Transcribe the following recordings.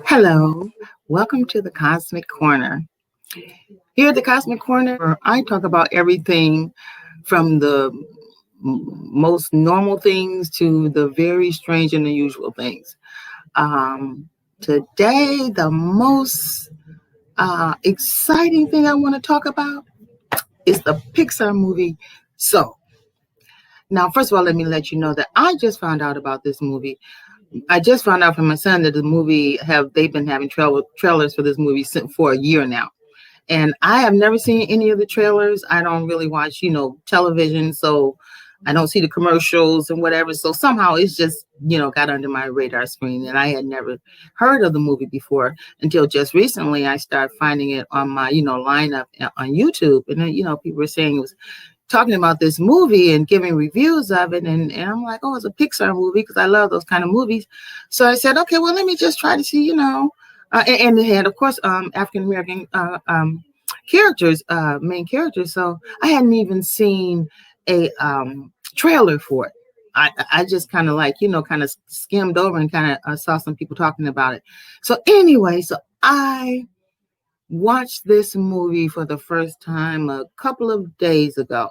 Hello, welcome to the Cosmic Corner. Here at the Cosmic Corner, I talk about everything from the most normal things to the very strange and unusual things. Today, the most exciting thing I want to talk about is the Pixar movie So. Now, first of all, let me let you know that I just found out about this movie. I just found out from my son that the movie they've been having trailers for this movie for a year now. And I have never seen any of the trailers. I don't really watch, television, so I don't see the commercials and whatever. So somehow it's just, got under my radar screen, and I had never heard of the movie before until just recently. I started finding it on my, lineup on YouTube, and then, people were saying it was talking about this movie and giving reviews of it. And I'm like, oh, it's a Pixar movie because I love those kind of movies. So I said, okay, well, let me just try to see, and they had, of course, African American characters, main characters. So I hadn't even seen a trailer for it. I just kind of like, kind of skimmed over and kind of saw some people talking about it. So anyway, so I watched this movie for the first time a couple of days ago,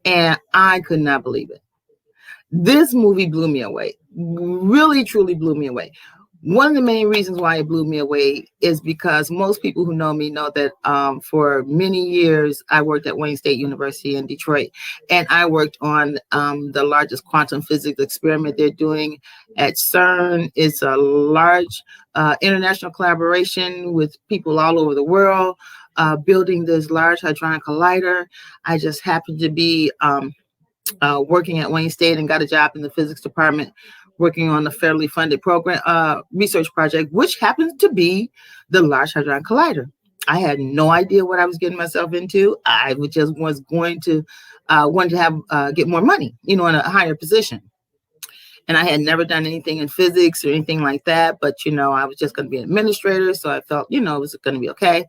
and I could not believe it. This movie blew me away. Really, truly blew me away. One of the main reasons why it blew me away is because most people who know me know that for many years I worked at Wayne State University in Detroit, and I worked on the largest quantum physics experiment they're doing at CERN. It's a large international collaboration with people all over the world building this large hadron collider. I just happened to be working at Wayne State and got a job in the physics department working on a federally funded program research project, which happens to be the Large Hadron Collider. I had no idea what I was getting myself into. I just was going to want to have get more money, in a higher position. And I had never done anything in physics or anything like that, but I was just going to be an administrator, so I felt it was going to be okay.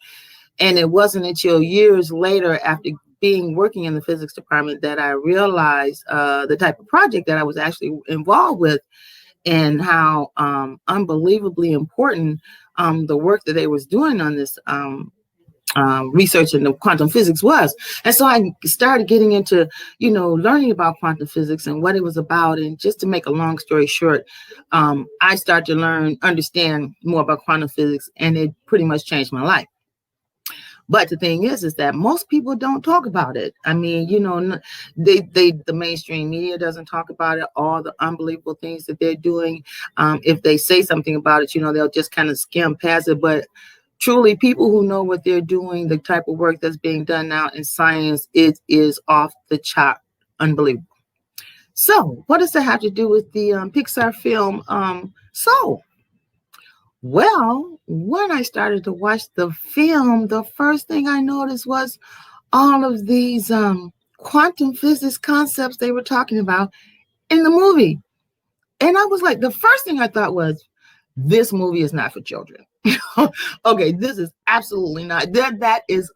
And it wasn't until years later, after being working in the physics department, that I realized the type of project that I was actually involved with, and how unbelievably important the work that they was doing on this research into quantum physics was. And so I started getting into, learning about quantum physics and what it was about. And just to make a long story short, I started to understand more about quantum physics, and it pretty much changed my life. But the thing is that most people don't talk about it. I mean, the mainstream media doesn't talk about it, all the unbelievable things that they're doing. If they say something about it, they'll just kind of skim past it. But truly, people who know what they're doing, the type of work that's being done now in science, it is off the chart, unbelievable. So what does that have to do with the Pixar film Soul? Well, when I started to watch the film, the first thing I noticed was all of these quantum physics concepts they were talking about in the movie. And I was like, the first thing I thought was, this movie is not for children. Okay, this is absolutely not. That is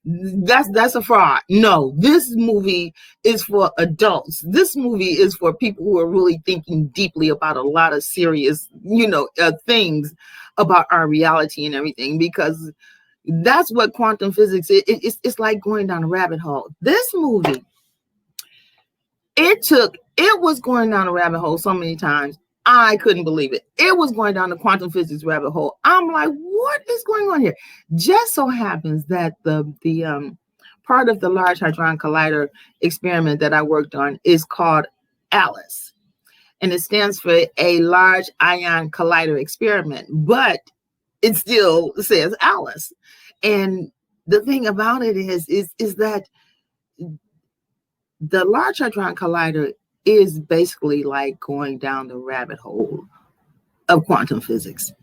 that's a fraud. No, this movie is for adults. This movie is for people who are really thinking deeply about a lot of serious, things about our reality and everything, because that's what quantum physics is. It's like going down a rabbit hole. This movie, it was going down a rabbit hole so many times. I couldn't believe it. It was going down the quantum physics rabbit hole. I'm like, what is going on here? Just so happens that the part of the Large Hadron Collider experiment that I worked on is called ALICE. And it stands for a Large Ion Collider Experiment, but it still says ALICE. And the thing about it is that the Large Hadron Collider is basically like going down the rabbit hole of quantum physics.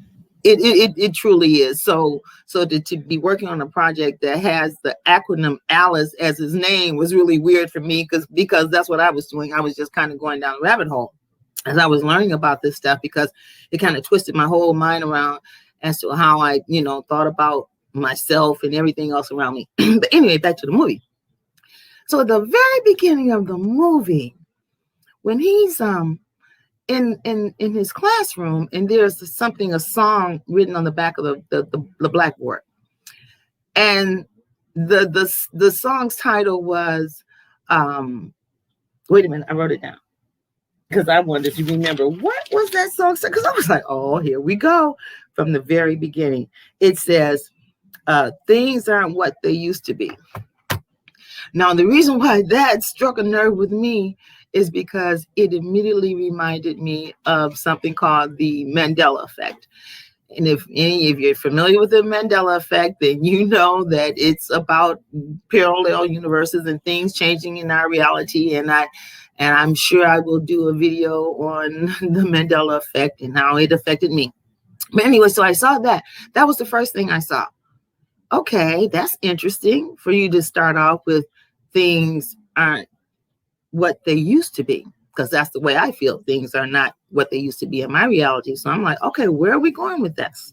It truly is. So to be working on a project that has the acronym ALICE as its name was really weird for me, because that's what I was doing. I was just kind of going down the rabbit hole as I was learning about this stuff, because it kind of twisted my whole mind around as to how I, thought about myself and everything else around me. But anyway, back to the movie. So at the very beginning of the movie, when he's in in his classroom, and there's a song written on the back of the blackboard, and the song's title was wait a minute, I wrote it down because I wanted to remember what was that song, because I was like, oh, here we go. From the very beginning, it says, things aren't what they used to be. Now, the reason why that struck a nerve with me is because it immediately reminded me of something called the Mandela effect. And if you're familiar with the Mandela effect, then you know that it's about parallel universes and things changing in our reality. And I'm sure I will do a video on the Mandela effect and how it affected me. But anyway, so I saw that. That was the first thing I saw. Okay, that's interesting for you to start off with things aren't what they used to be, because that's the way I feel. Things are not what they used to be in my reality. So I'm like, okay, where are we going with this?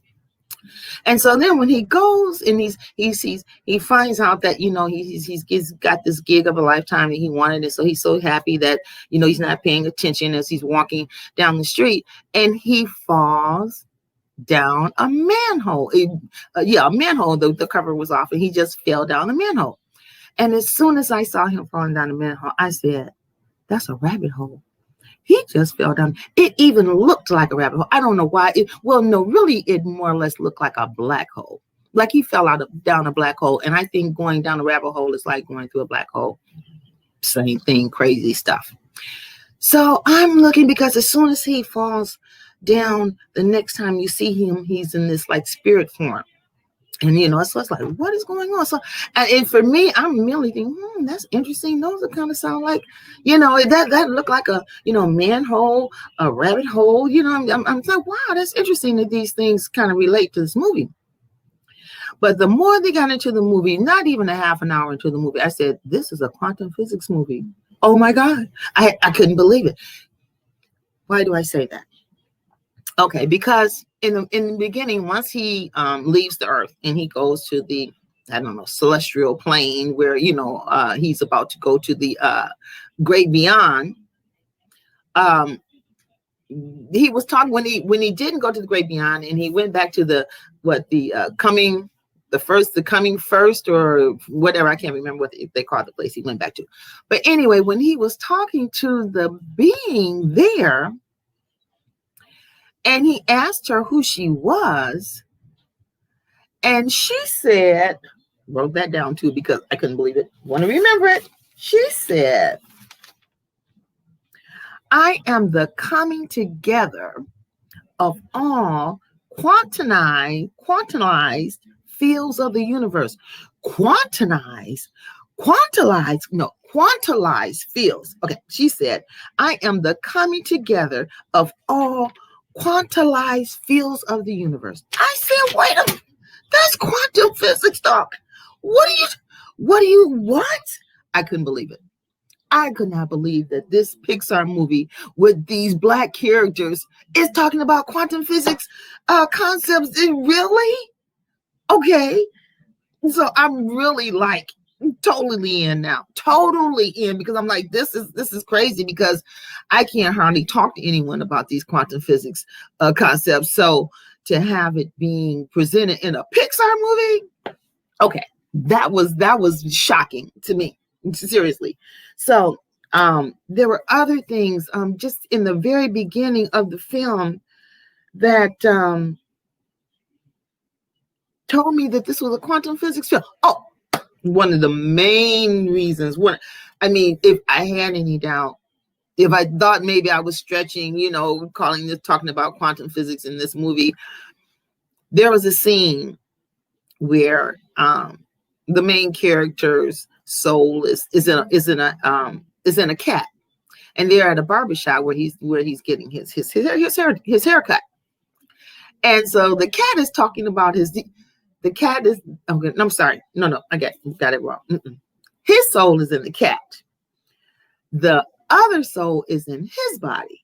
And so then when he goes and he finds out that, he's got this gig of a lifetime that he wanted. And so he's so happy that, he's not paying attention as he's walking down the street, and he falls down a manhole. A manhole. The cover was off, and he just fell down the manhole. And as soon as I saw him falling down the manhole, I said, that's a rabbit hole. He just fell down. It even looked like a rabbit hole. I don't know why. It more or less looked like a black hole. Like he fell down a black hole. And I think going down a rabbit hole is like going through a black hole. Same thing, crazy stuff. So I'm looking, because as soon as he falls down, the next time you see him, he's in this like spirit form. And, so it's like, what is going on? So, and for me, I'm immediately thinking, that's interesting. Those are kind of sound like, that look like a, manhole, a rabbit hole. I'm like, wow, that's interesting that these things kind of relate to this movie. But the more they got into the movie, not even a half an hour into the movie, I said, this is a quantum physics movie. Oh my God. I couldn't believe it. Why do I say that? Okay, because in the beginning, once he leaves the earth and he goes to the, celestial plane where, he's about to go to the great beyond. He was talking when he didn't go to the great beyond, and he went back to the coming first or whatever. I can't remember what they called the place he went back to. But anyway, when he was talking to the being there, and he asked her who she was, and she said, wrote that down too because I couldn't believe it. Want to remember it. She said, I am the coming together of all quantized fields of the universe. Quantized fields. Okay, she said, I am the coming together of all quantized fields of the universe. I said, wait a minute, that's quantum physics talk. What? I couldn't believe it. I could not believe that this Pixar movie with these black characters is talking about quantum physics concepts. Really? Okay. So I'm really like totally in now, because I'm like, this is crazy, because I can't hardly talk to anyone about these quantum physics concepts. So to have it being presented in a Pixar movie, okay, that was shocking to me, seriously. So there were other things just in the very beginning of the film that told me that this was a quantum physics film. Oh, one of the main reasons, if I had any doubt, if I thought maybe I was stretching, talking about quantum physics in this movie, there was a scene where the main character's soul is in a cat, and they're at a barbershop where he's getting his haircut, and so the cat is talking about the cat is, okay, I'm sorry. No, I got it wrong. His soul is in the cat. The other soul is in his body.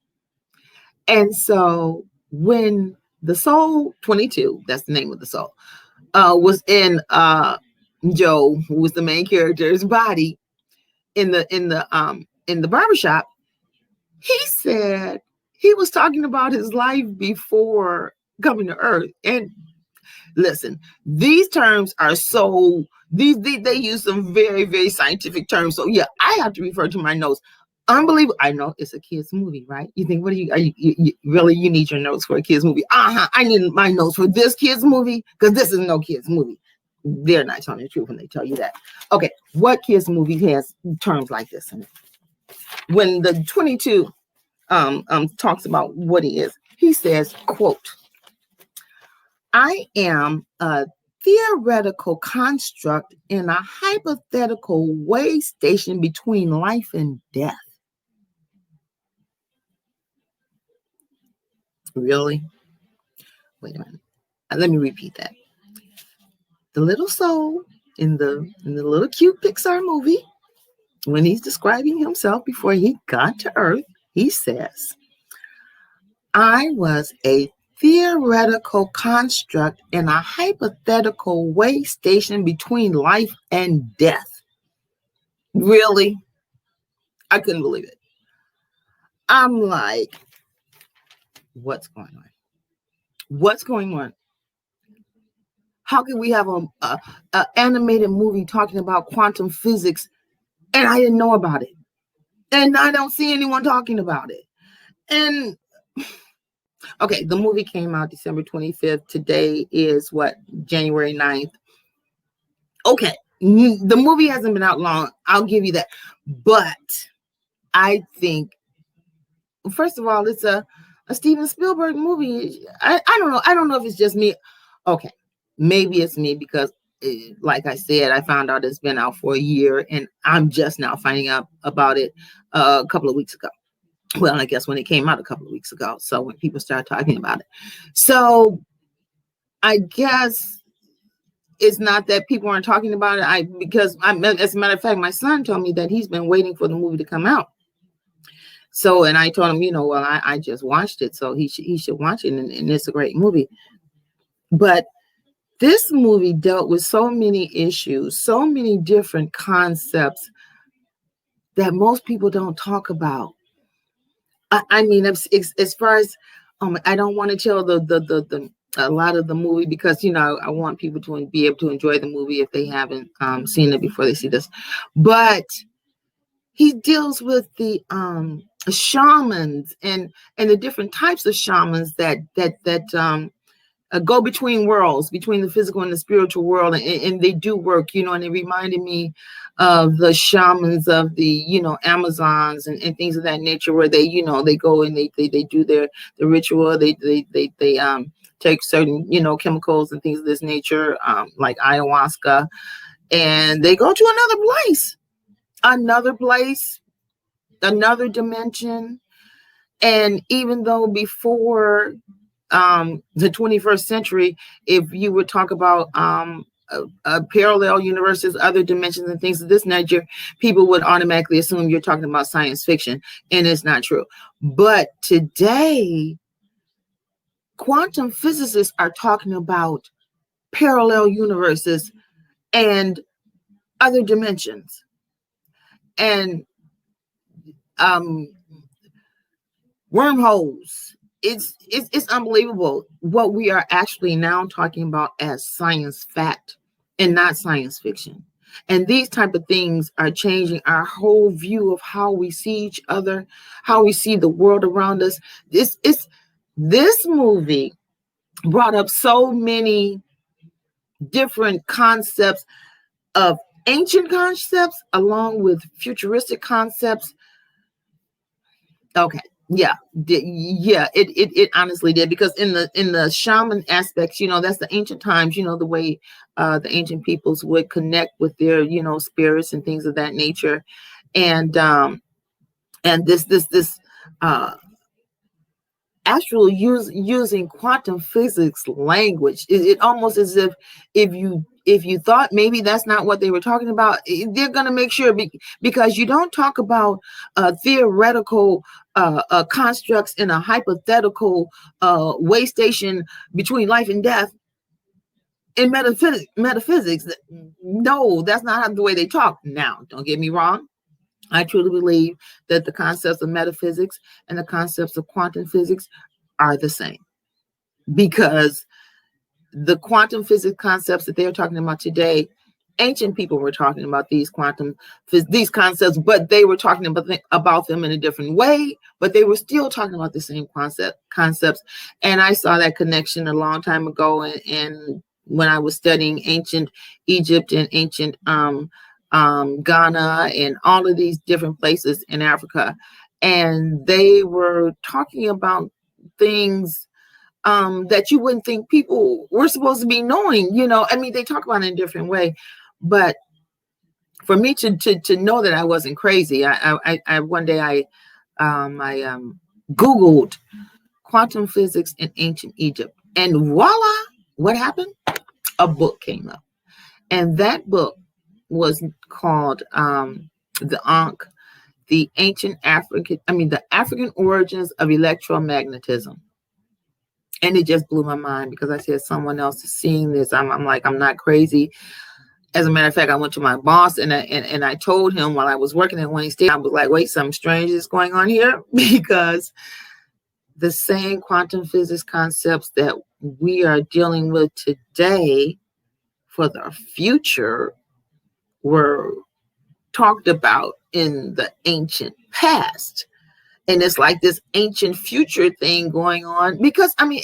And so when the soul 22, that's the name of the soul, was in Joe, who was the main character's body in the barbershop, he said he was talking about his life before coming to Earth. And listen, these terms are so they use some very, very scientific terms. So yeah, I have to refer to my notes. Unbelievable. I know it's a kids movie, right? You think, what are you really, you need your notes for a kids movie? I need my notes for this kids movie because this is no kids movie. They're not telling the truth when they tell you that. Okay, what kids movie has terms like this in it? When the 22 talks about what he is, he says, quote, I am a theoretical construct in a hypothetical way station between life and death. Really? Wait a minute. Let me repeat that. The little soul in the little cute Pixar movie, when he's describing himself before he got to Earth, he says, I was a theoretical construct in a hypothetical way station between life and death. Really? I couldn't believe it. I'm like, what's going on? What's going on? How can we have a animated movie talking about quantum physics and I didn't know about it? And I don't see anyone talking about it. And okay, the movie came out December 25th. Today is what, January 9th. Okay, the movie hasn't been out long. I'll give you that. But I think, first of all, it's a Steven Spielberg movie. I don't know. I don't know if it's just me. Okay, maybe it's me because, like I said, I found out it's been out for a year and I'm just now finding out about it a couple of weeks ago. Well, I guess when it came out a couple of weeks ago. So when people started talking about it. So I guess it's not that people aren't talking about it. Because as a matter of fact, my son told me that he's been waiting for the movie to come out. So, and I told him, well, I just watched it, so he should watch it, and it's a great movie. But this movie dealt with so many issues, so many different concepts that most people don't talk about. I mean, as far as I don't want to tell the a lot of the movie because I want people to be able to enjoy the movie if they haven't seen it before they see this. But he deals with the shamans and the different types of shamans that go between worlds, between the physical and the spiritual world, and they do work, and it reminded me of the shamans of the, Amazons and things of that nature, where they, they go and they do the ritual, they take certain, chemicals and things of this nature, like ayahuasca, and they go to another place, another dimension. And even though before the 21st century, if you would talk about parallel universes, other dimensions and things of this nature, people would automatically assume you're talking about science fiction, and it's not true. But today, quantum physicists are talking about parallel universes and other dimensions. And wormholes. It's unbelievable what we are actually now talking about as science fact and not science fiction. And these type of things are changing our whole view of how we see each other, how we see the world around us. This movie brought up so many different concepts of ancient concepts along with futuristic concepts. Okay. Yeah, it honestly did, because in the shaman aspects, that's the ancient times, the way the ancient peoples would connect with their, spirits and things of that nature, and this actual using quantum physics language. It almost as if you thought maybe that's not what they were talking about, they're going to make sure, because you don't talk about theoretical constructs in a hypothetical way station between life and death in metaphysics. No, that's not the way they talk. Now, don't get me wrong. I truly believe that the concepts of metaphysics and the concepts of quantum physics are the same, because the quantum physics concepts that they're talking about today, ancient people were talking about these concepts, but they were talking about them in a different way, but they were still talking about the same concepts. And I saw that connection a long time ago, and when I was studying ancient Egypt and ancient Ghana and all of these different places in Africa, and they were talking about things that you wouldn't think people were supposed to be knowing. I mean, they talk about it in a different way, but for me to know that I wasn't crazy, I one day I Googled quantum physics in ancient Egypt, and voila, what happened? A book came up, and that book was called the Ankh, the African origins of electromagnetism. And it just blew my mind, because I said, someone else is seeing this. I'm like, I'm not crazy. As a matter of fact, I went to my boss and I told him while I was working at Wayne State, I was like, wait, something strange is going on here, because the same quantum physics concepts that we are dealing with today for the future were talked about in the ancient past. And it's like this ancient future thing going on, because I mean,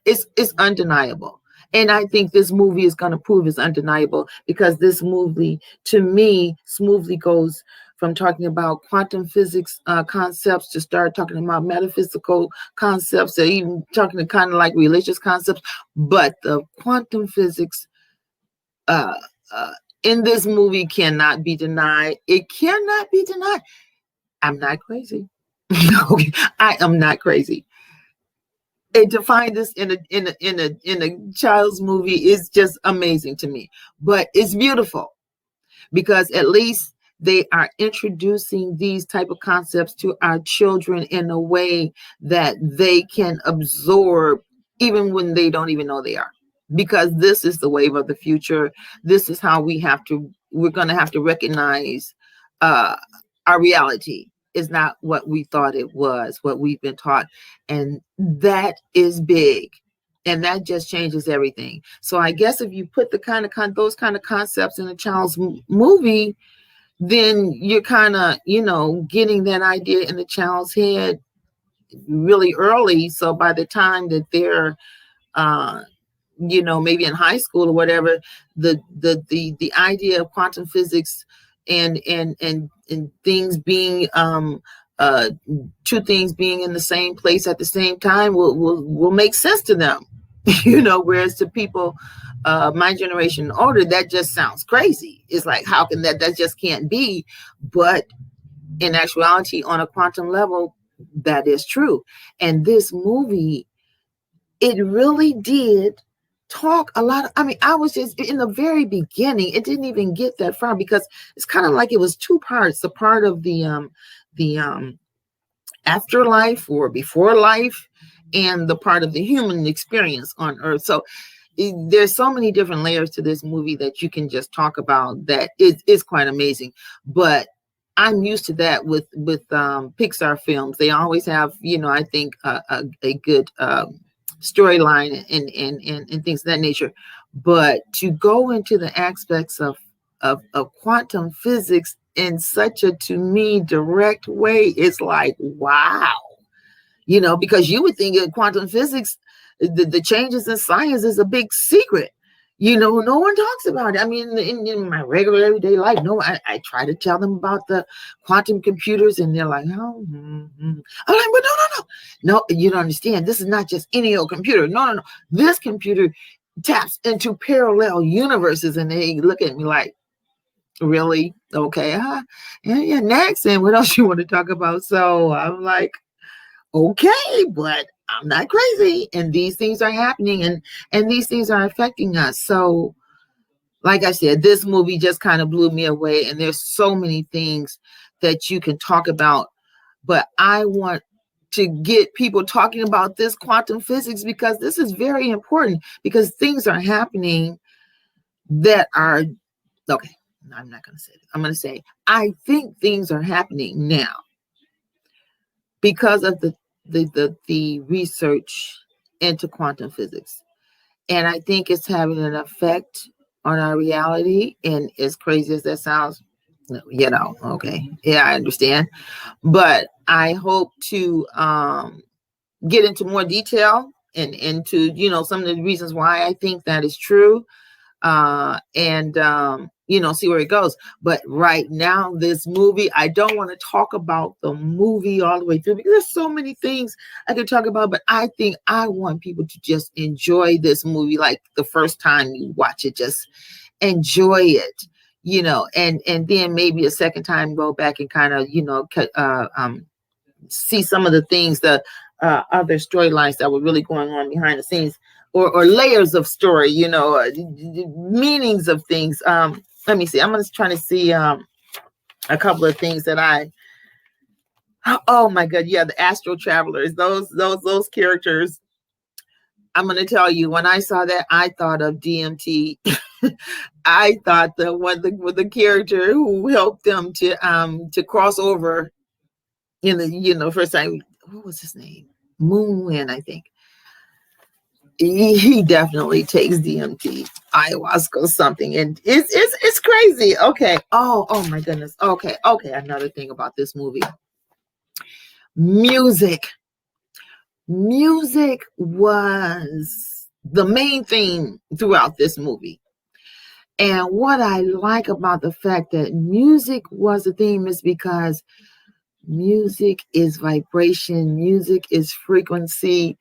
it's undeniable. And I think this movie is going to prove it's undeniable, because this movie, to me, smoothly goes from talking about quantum physics concepts to start talking about metaphysical concepts, to even talking to kind of like religious concepts. But the quantum physics uh, in this movie cannot be denied. It cannot be denied. I'm not crazy. No, I am not crazy. And to find this in a child's movie is just amazing to me. But it's beautiful, because at least they are introducing these type of concepts to our children in a way that they can absorb, even when they don't even know they are. Because this is the wave of the future. This is how we're going to have to recognize our reality is not what we thought it was, what we've been taught. And that is big. And that just changes everything. So I guess if you put those kind of concepts in a child's movie, then you're kind of, getting that idea in the child's head really early. So by the time that they're, maybe in high school or whatever, the idea of quantum physics and things being two things being in the same place at the same time will make sense to them. Whereas to people my generation and older, that just sounds crazy. It's like, how can that just can't be? But in actuality, on a quantum level, that is true. And this movie, it really did talk a lot. I was just in the very beginning. It didn't even get that far, because it's kind of like it was two parts: the part of the afterlife or before life, and the part of the human experience on Earth. So there's so many different layers to this movie that you can just talk about, that is quite amazing. But I'm used to that with Pixar films. They always have, I think a good storyline and things of that nature. But to go into the aspects of quantum physics in such a, to me, direct way, it's like, wow. Because you would think in quantum physics, the changes in science is a big secret. No one talks about it. I mean, in my regular everyday life, I try to tell them about the quantum computers, and they're like, oh, I'm like, but no, you don't understand. This is not just any old computer. No. This computer taps into parallel universes, and they look at me like, really? Okay, yeah, next. And what else you want to talk about? So I'm like, okay, but I'm not crazy, and these things are happening, and these things are affecting us. So, like I said, this movie just kind of blew me away, and there's so many things that you can talk about, but I want to get people talking about this quantum physics, because this is very important, because things are happening that are okay. I'm not going to say it. I'm going to say, I think things are happening now because of the research into quantum physics. And I think it's having an effect on our reality. And as crazy as that sounds, okay. Yeah, I understand. But I hope to get into more detail and into, some of the reasons why I think that is true. And see where it goes. But right now, this movie, I don't want to talk about the movie all the way through because there's so many things I could talk about. But I think I want people to just enjoy this movie like the first time you watch it. Just enjoy it, and then maybe a second time go back and kind of, see some of the things, the other storylines that were really going on behind the scenes. Or layers of story, meanings of things. Let me see. I'm just trying to see a couple of things that oh my God, yeah, the astral travelers, those characters. I'm going to tell you, when I saw that, I thought of DMT. I thought the character who helped them to cross over in the first time. What was his name? Moon, I think. He definitely takes DMT, ayahuasca, something, and it's crazy. Okay. Oh my goodness. Okay. Another thing about this movie, music was the main theme throughout this movie. And what I like about the fact that music was the theme is because music is vibration, music is frequency.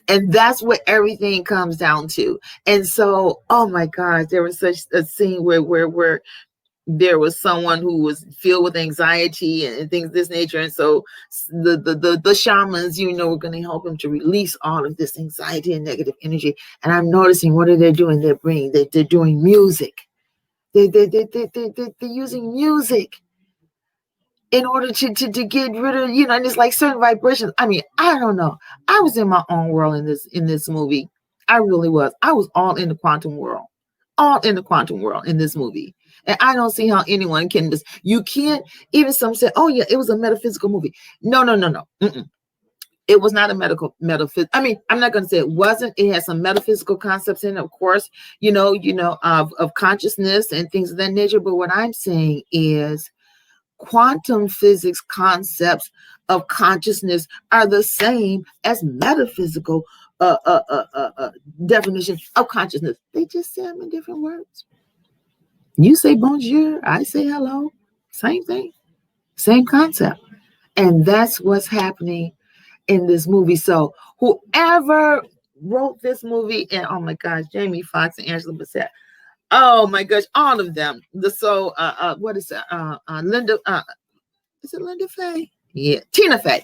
And that's what everything comes down to. And so, oh my gosh, there was such a scene where there was someone who was filled with anxiety and things of this nature. And so the shamans, were going to help him to release all of this anxiety and negative energy. And I'm noticing, what are they doing? They're doing music. They're using music in order to get rid of, and it's like certain vibrations. I mean, I don't know. I was in my own world in this movie. I really was. I was all in the quantum world in this movie. And I don't see how anyone can just, you can't, even some say, oh yeah, it was a metaphysical movie. No. Mm-mm. It was not a metaphysical. I mean, I'm not going to say it wasn't. It had some metaphysical concepts in it, of course, of consciousness and things of that nature. But what I'm saying is, quantum physics concepts of consciousness are the same as metaphysical definitions of consciousness. They just say them in different words. You say bonjour, I say hello. Same thing, same concept. And that's what's happening in this movie. So whoever wrote this movie, and oh my gosh, Jamie Foxx and Angela Bassett, oh my gosh, all of them. What is it? Linda, is it Linda Faye? Yeah, Tina Fey.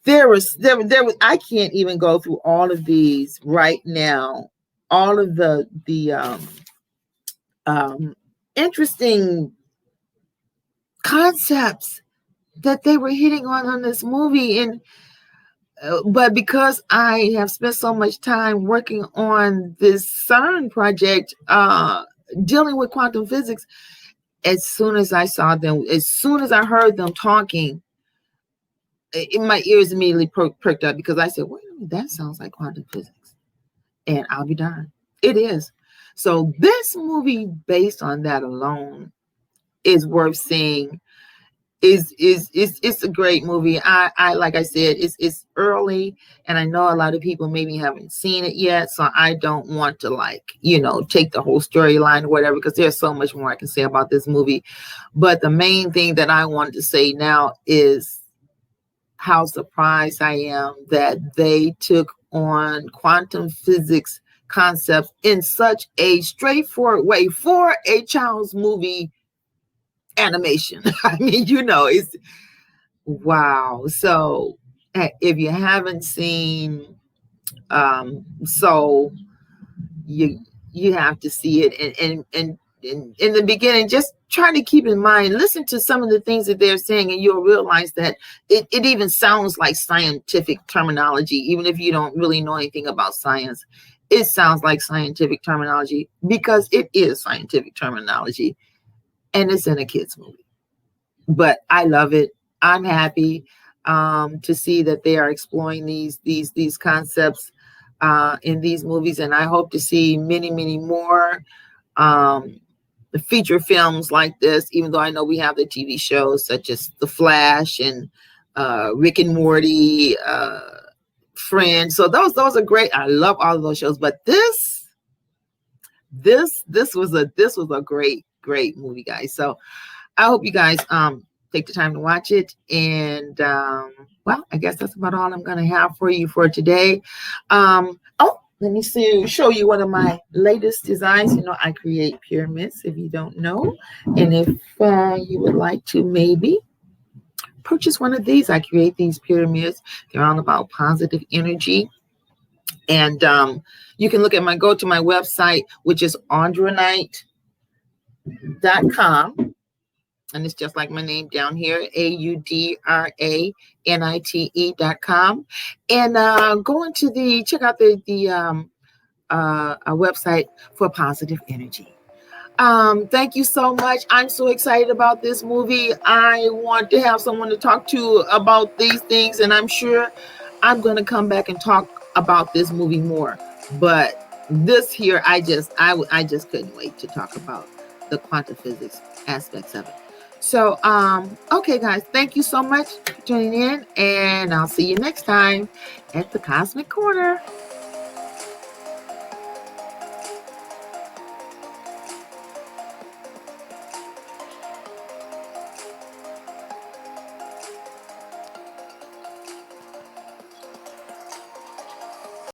There was, I can't even go through all of these right now. All of the interesting concepts that they were hitting on this movie. And but because I have spent so much time working on this CERN project, dealing with quantum physics, as soon as I saw them, as soon as I heard them talking, my ears immediately perked up, because I said, wait a minute, that sounds like quantum physics. And I'll be darned, it is. So this movie, based on that alone, is worth seeing. It's a great movie. I like I said, it's early, and I know a lot of people maybe haven't seen it yet, so I don't want to take the whole storyline or whatever, because there's so much more I can say about this movie. But the main thing that I wanted to say now is how surprised I am that they took on quantum physics concepts in such a straightforward way for a child's movie animation. I mean, it's wow. So if you haven't seen Soul, you have to see it. And in the beginning, just try to keep in mind, listen to some of the things that they're saying, and you'll realize that it even sounds like scientific terminology, even if you don't really know anything about science. it sounds like scientific terminology because it is scientific terminology, and it's in a kids movie. But I love it. I'm happy to see that they are exploring these concepts in these movies, and I hope to see many more the feature films like this. Even though I know we have the TV shows such as The Flash and Rick and Morty, Friends. So those are great. I love all of those shows, but this was a great movie, guys. So I hope you guys take the time to watch it. And well, I guess that's about all I'm going to have for you for today. Let me show you one of my latest designs. You know, I create pyramids, if you don't know. And if you would like to maybe purchase one of these, I create these pyramids. They're all about positive energy. And you can go to my website, which is audranite.com. And it's just like my name down here, audranite.com. And check out the website for positive energy. Thank you so much. I'm so excited about this movie. I want to have someone to talk to about these things, and I'm sure I'm going to come back and talk about this movie more. But this here, I just couldn't wait to talk about the quantum physics aspects of it. So, okay, guys, thank you so much for tuning in, and I'll see you next time at the Cosmic Corner.